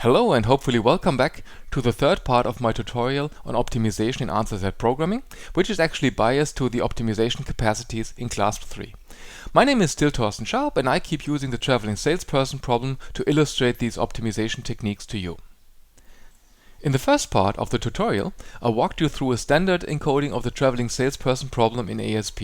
Hello and hopefully welcome back to the third part of my tutorial on optimization in answer-set programming, which is actually biased to the optimization capacities in Clasp 3. My name is still Thorsten Schaub and I keep using the traveling salesperson problem to illustrate these optimization techniques to you. In the first part of the tutorial, I walked you through a standard encoding of the traveling salesperson problem in ASP.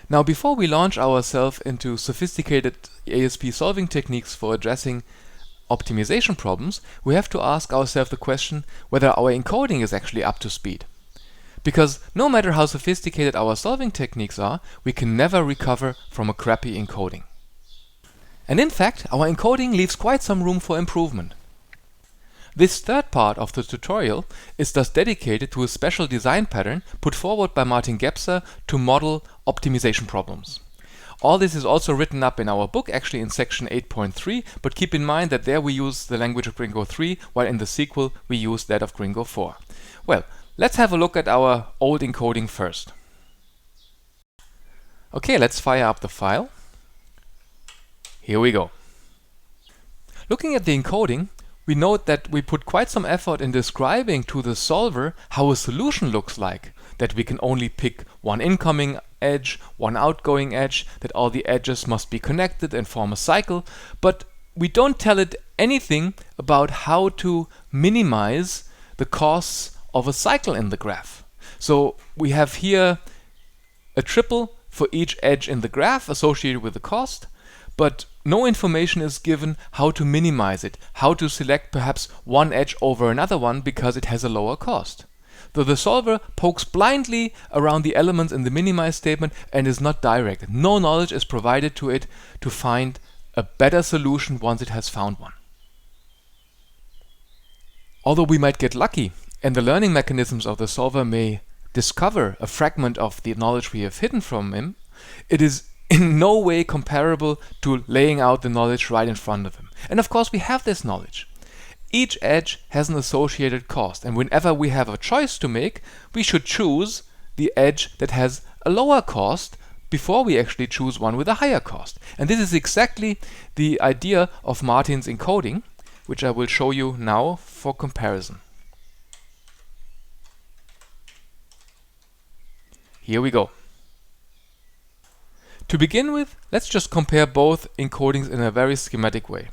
Now, before we launch ourselves into sophisticated ASP solving techniques for addressing optimization problems, we have to ask ourselves the question whether our encoding is actually up to speed. Because no matter how sophisticated our solving techniques are, we can never recover from a crappy encoding. And in fact, our encoding leaves quite some room for improvement. This third part of the tutorial is thus dedicated to a special design pattern put forward by Martin Gebser to model optimization problems. All this is also written up in our book, actually in section 8.3, but keep in mind that there we use the language of Gringo 3, while in the sequel we use that of Gringo 4. Well, let's have a look at our old encoding first. Okay, let's fire up the file. Here we go. Looking at the encoding, we note that we put quite some effort in describing to the solver how a solution looks like, that we can only pick one incoming edge, one outgoing edge, that all the edges must be connected and form a cycle, but we don't tell it anything about how to minimize the costs of a cycle in the graph. So we have here a triple for each edge in the graph associated with the cost, but no information is given how to minimize it, how to select perhaps one edge over another one because it has a lower cost. So the solver pokes blindly around the elements in the minimize statement and is not directed. No knowledge is provided to it to find a better solution once it has found one. Although we might get lucky and the learning mechanisms of the solver may discover a fragment of the knowledge we have hidden from him, it is in no way comparable to laying out the knowledge right in front of him. And of course we have this knowledge. Each edge has an associated cost, and whenever we have a choice to make, we should choose the edge that has a lower cost before we actually choose one with a higher cost. And this is exactly the idea of Martin's encoding, which I will show you now for comparison. Here we go. To begin with, let's just compare both encodings in a very schematic way.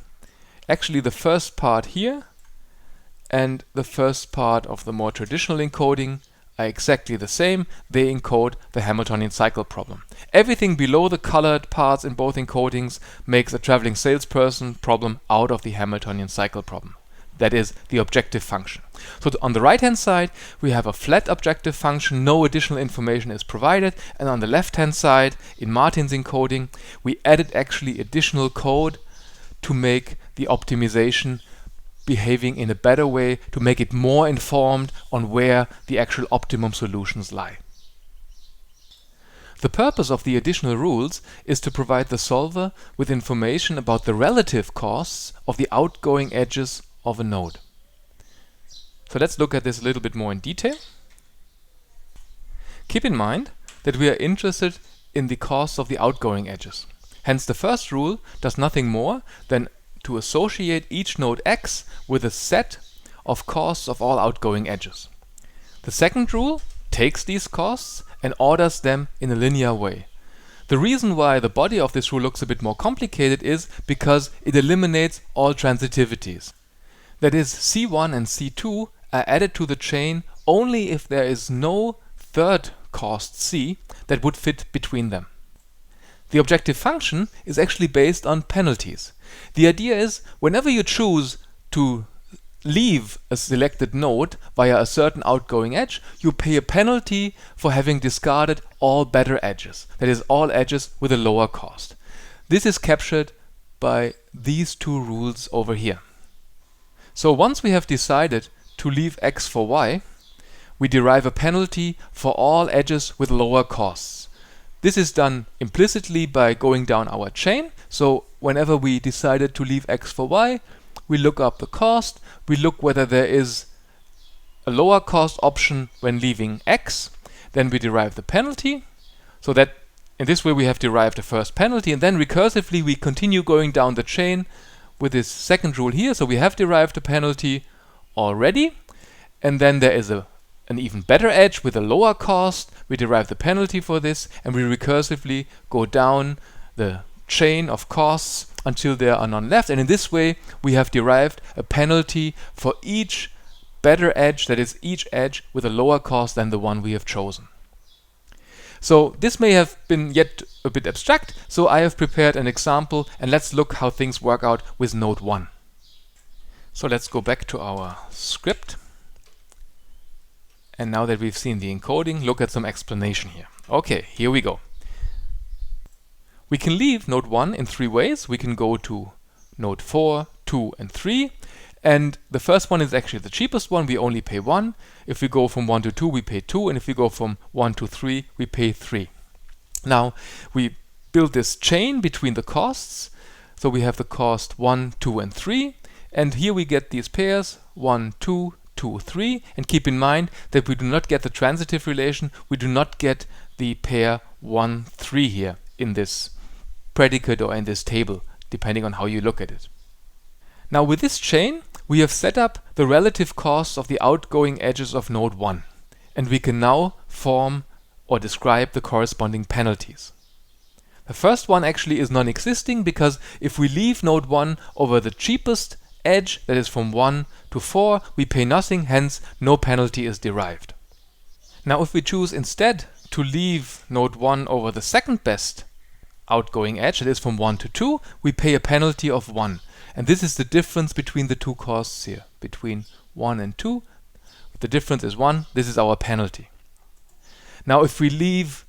Actually, the first part here and the first part of the more traditional encoding are exactly the same. They encode the Hamiltonian cycle problem. Everything below the colored parts in both encodings makes a traveling salesperson problem out of the Hamiltonian cycle problem. That is the objective function. So on the right hand side we have a flat objective function, no additional information is provided, and on the left hand side in Martin's encoding we added actually additional code to make the optimization behaving in a better way, to make it more informed on where the actual optimum solutions lie. The purpose of the additional rules is to provide the solver with information about the relative costs of the outgoing edges of a node. So let's look at this a little bit more in detail. Keep in mind that we are interested in the costs of the outgoing edges. Hence the first rule does nothing more than to associate each node x with a set of costs of all outgoing edges. The second rule takes these costs and orders them in a linear way. The reason why the body of this rule looks a bit more complicated is because it eliminates all transitivities. That is, C1 and C2 are added to the chain only if there is no third cost C that would fit between them. The objective function is actually based on penalties. The idea is, whenever you choose to leave a selected node via a certain outgoing edge, you pay a penalty for having discarded all better edges. That is, all edges with a lower cost. This is captured by these two rules over here. So once we have decided to leave x for y, we derive a penalty for all edges with lower costs. This is done implicitly by going down our chain. So whenever we decided to leave x for y, we look up the cost, we look whether there is a lower cost option when leaving x, then we derive the penalty. So that in this way we have derived the first penalty, and then recursively we continue going down the chain with this second rule here. So we have derived a penalty already, and then there is an even better edge with a lower cost. We derive the penalty for this, and we recursively go down the chain of costs until there are none left. And in this way, we have derived a penalty for each better edge, that is, each edge with a lower cost than the one we have chosen. So this may have been yet a bit abstract, so I have prepared an example, and let's look how things work out with node 1. So let's go back to our script. And now that we've seen the encoding, look at some explanation here. Okay, here we go. We can leave node 1 in 3 ways. We can go to node 4, 2, and 3. And the first one is actually the cheapest one. We only pay 1. If we go from 1 to 2, we pay 2. And if we go from 1 to 3, we pay 3. Now, we build this chain between the costs. So we have the cost 1, 2, and 3. And here we get these pairs 1, 2, 2, 3. And keep in mind that we do not get the transitive relation. We do not get the pair 1, 3 here in this predicate or in this table, depending on how you look at it. Now with this chain, we have set up the relative costs of the outgoing edges of node 1. And we can now form or describe the corresponding penalties. The first one actually is non-existing, because if we leave node 1 over the cheapest edge, that is from 1 to 4, we pay nothing, hence no penalty is derived. Now if we choose instead to leave node 1 over the second best outgoing edge, that is from 1 to 2, we pay a penalty of 1. And this is the difference between the two costs here, between 1 and 2. The difference is 1. This is our penalty. Now if we leave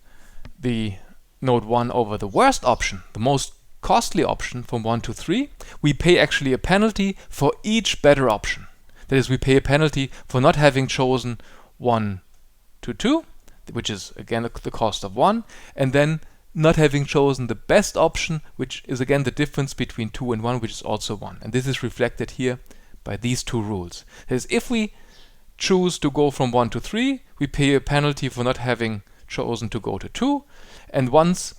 the node 1 over the worst option, the most costly option from 1 to 3, we pay actually a penalty for each better option. That is, we pay a penalty for not having chosen 1 to 2, which is again the cost of 1, and then not having chosen the best option, which is again the difference between 2 and 1, which is also 1. And this is reflected here by these two rules. That is, if we choose to go from 1 to 3, we pay a penalty for not having chosen to go to 2. And once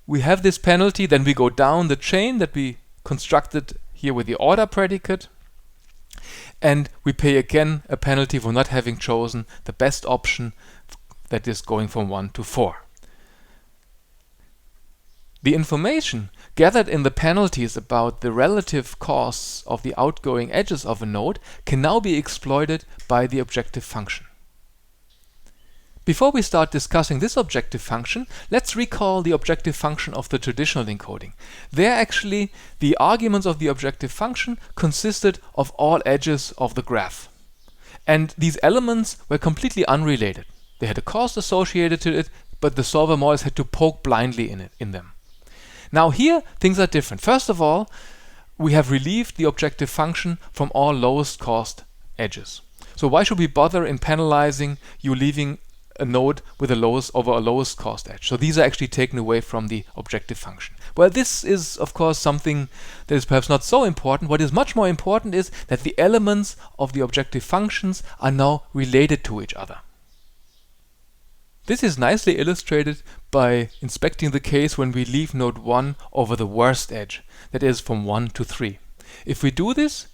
we have this penalty, then we go down the chain that we constructed here with the order predicate, and we pay again a penalty for not having chosen the best option, that is going from 1 to 4. The information gathered in the penalties about the relative costs of the outgoing edges of a node can now be exploited by the objective function. Before we start discussing this objective function, let's recall the objective function of the traditional encoding. There actually, the arguments of the objective function consisted of all edges of the graph. And these elements were completely unrelated. They had a cost associated to it, but the solver more or less had to poke blindly in them. Now here, things are different. First of all, we have relieved the objective function from all lowest cost edges. So why should we bother in penalizing you leaving a node with a lowest cost edge? So these are actually taken away from the objective function. Well, this is of course something that is perhaps not so important. What is much more important is that the elements of the objective functions are now related to each other. This is nicely illustrated by inspecting the case when we leave node 1 over the worst edge, that is from 1 to 3. If we do this,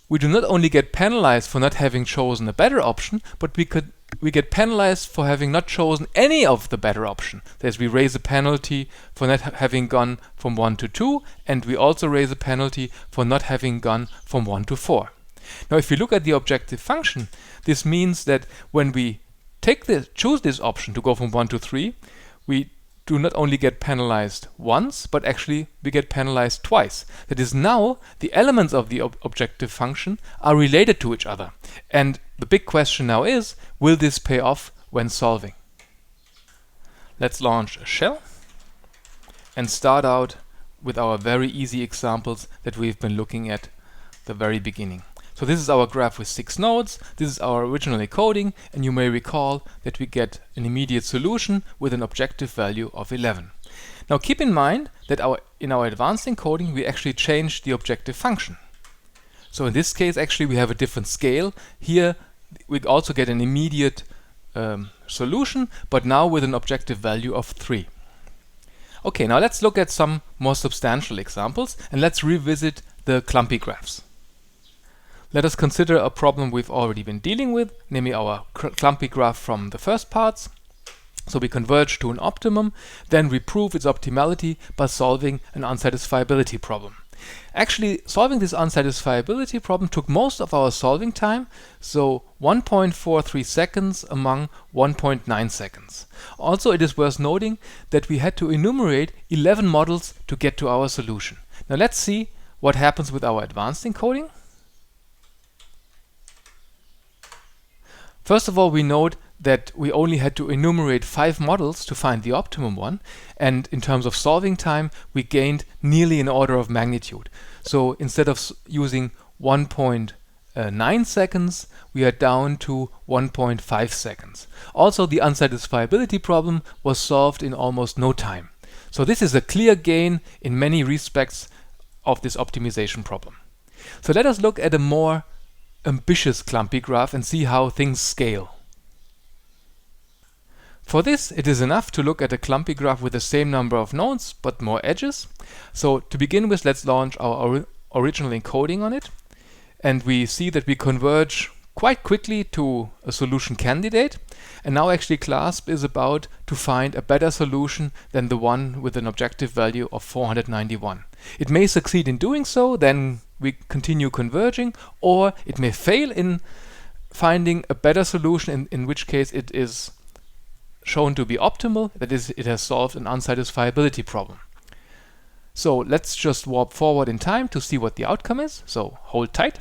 we do not only get penalized for not having chosen a better option, but we get penalized for having not chosen any of the better option. That is, we raise a penalty for not having gone from 1 to 2, and we also raise a penalty for not having gone from 1 to 4. Now if you look at the objective function, this means that when we choose this option to go from 1 to 3, we do not only get penalized once, but actually we get penalized twice. That is, now the elements of the objective function are related to each other. And the big question now is, will this pay off when solving? Let's launch a shell and start out with our very easy examples that we've been looking at the very beginning. So this is our graph with 6 nodes. This is our original encoding, and you may recall that we get an immediate solution with an objective value of 11. Now keep in mind that in our advanced encoding we actually changed the objective function. So in this case actually we have a different scale. Here we also get an immediate solution, but now with an objective value of 3. Okay, now let's look at some more substantial examples, and let's revisit the clumpy graphs. Let us consider a problem we've already been dealing with, namely our clumpy graph from the first parts. So we converge to an optimum, then we prove its optimality by solving an unsatisfiability problem. Actually, solving this unsatisfiability problem took most of our solving time, so 1.43 seconds among 1.9 seconds. Also, it is worth noting that we had to enumerate 11 models to get to our solution. Now let's see what happens with our advanced encoding. First of all, we note that we only had to enumerate 5 models to find the optimum one, and in terms of solving time, we gained nearly an order of magnitude. So instead of using 1.9 seconds, we are down to 1.5 seconds. Also, the unsatisfiability problem was solved in almost no time. So this is a clear gain in many respects of this optimization problem. So let us look at a more ambitious clumpy graph and see how things scale. For this, it is enough to look at a clumpy graph with the same number of nodes but more edges. So to begin with, let's launch our original encoding on it, and we see that we converge quite quickly to a solution candidate, and now actually Clasp is about to find a better solution than the one with an objective value of 491. It may succeed in doing so, then we continue converging, or it may fail in finding a better solution, in which case it is shown to be optimal, that is, it has solved an unsatisfiability problem. So let's just warp forward in time to see what the outcome is. So hold tight.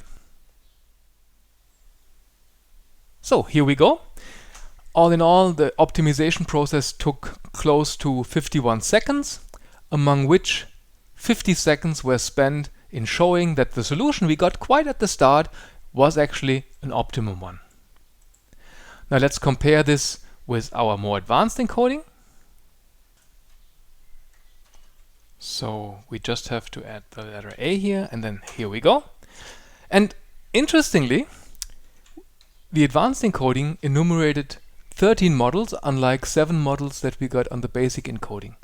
So here we go. All in all, the optimization process took close to 51 seconds, among which 50 seconds were spent in showing that the solution we got quite at the start was actually an optimum one. Now let's compare this with our more advanced encoding. So we just have to add the letter A here, and then here we go. And interestingly, the advanced encoding enumerated 13 models, unlike 7 models that we got on the basic encoding.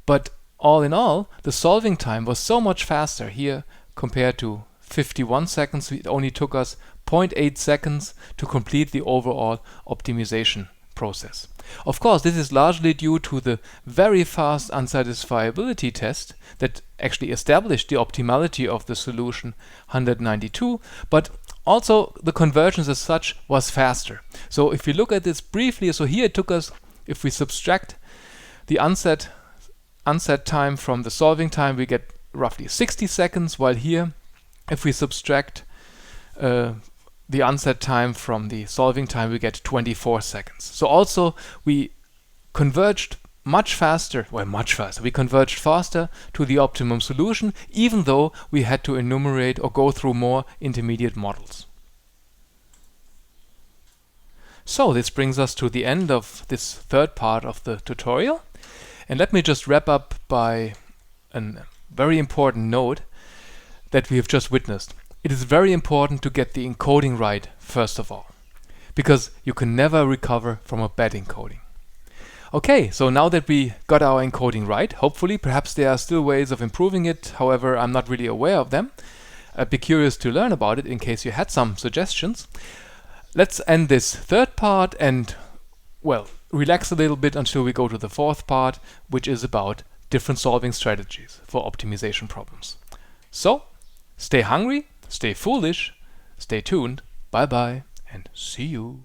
But all in all, the solving time was so much faster here compared to 51 seconds. It only took us 0.8 seconds to complete the overall optimization process. Of course, this is largely due to the very fast unsatisfiability test that actually established the optimality of the solution 192, but also the convergence as such was faster. So if we look at this briefly, so here it took us, if we subtract the unset time from the solving time, we get roughly 60 seconds, while here, if we subtract the unset time from the solving time, we get 24 seconds. So also we converged much faster. We converged faster to the optimum solution, even though we had to enumerate or go through more intermediate models. So this brings us to the end of this third part of the tutorial. And let me just wrap up by a very important note that we have just witnessed. It is very important to get the encoding right, first of all, because you can never recover from a bad encoding. Okay, so now that we got our encoding right, hopefully, perhaps there are still ways of improving it, however, I'm not really aware of them. I'd be curious to learn about it in case you had some suggestions. Let's end this third part and, well, relax a little bit until we go to the fourth part, which is about different solving strategies for optimization problems. So, stay hungry, stay foolish, stay tuned, bye bye, and see you.